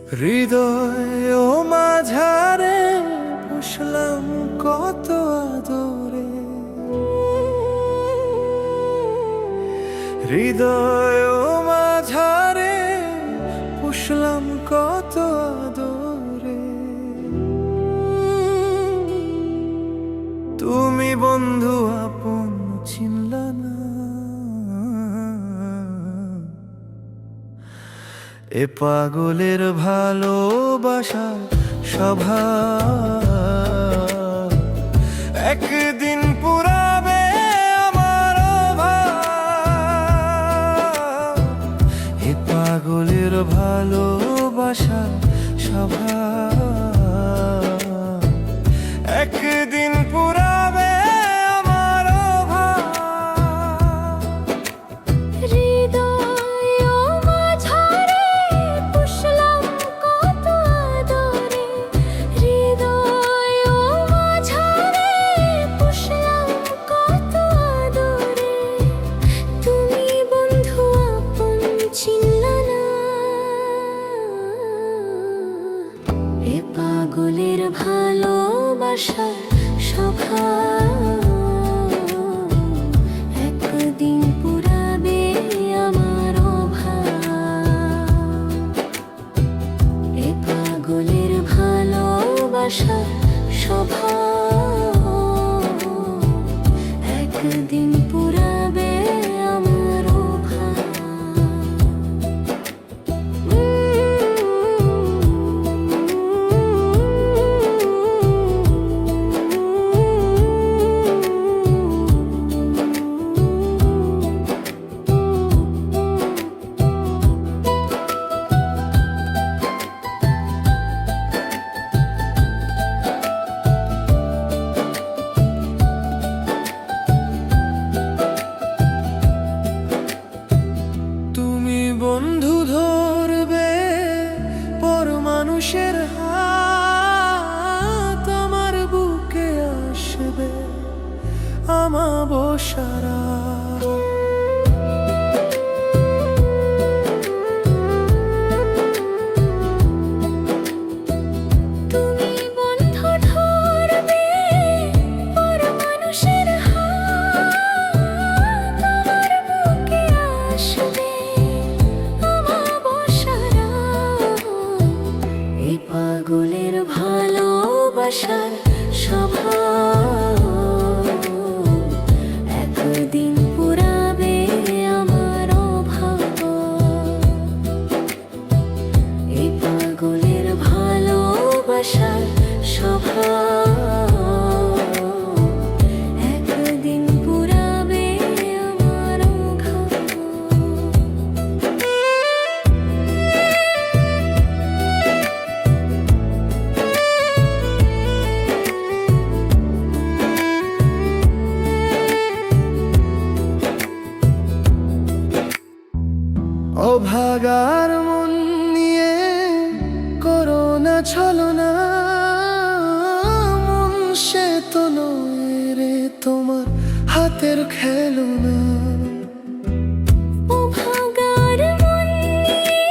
হৃদয় ও মাঝারে পুষলাম কত আদরে, হৃদয় ও মাঝারে পুষলাম কত আদরে। তুমি বন্ধু আপন চিনলা না, এ পাগলের ভালোবাসার স্বভাব একদিন পুরাবে আমার অভাব। এ পাগলের ভালোবাসার স্বভাব একদিন পুরাবে আমার অভাব। পাগলের ভালোবাসার স্বভাব একদিন পুরাবে আমার অভাব। এ পাগলের ভালোবাসার স্বভাব একদিন পুরাবে আমার অভাব। বন্ধু ধরবে পর মানুষের হাত, আমার বুকে আসবে আমাবস্যারা। পাগলের ভালোবাসার স্বভাব একদিন পুরাবে আমার অভাব। এই পাগলের ভালোবাসার স্বভাব একদিন পুরাবে আমার অভাব। অভাগার মন নিয়ে করোনা ছলনা, মন সে তো নয় রে তোমার হাতের খেলনা। অভাগার মন নিয়ে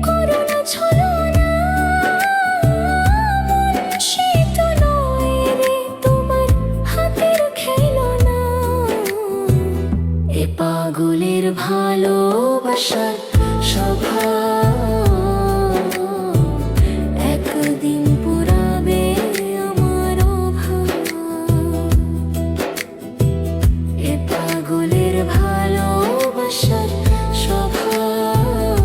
করোনা ছলনা, মন সে তো নয় রে তোমার হাতের খেলনা। এ পাগলের ভালোবাসার স্বভাব একদিন পুরাবে আমার অভাব। এ পাগলের ভালোবাসার স্বভাব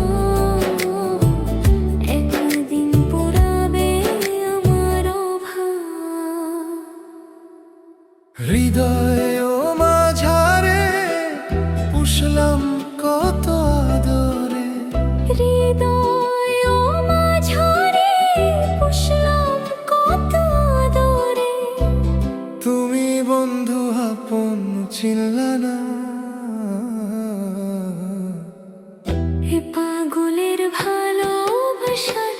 একদিন পুরাবে আমার অভাব। হৃদয় ও মাঝারে পুষলাম কত আদরে, হৃদয় ও মাঝারে পুষলাম কত আদরে। তুমি বন্ধু আপন চিনলা না, এ পাগলের ভালোবাসার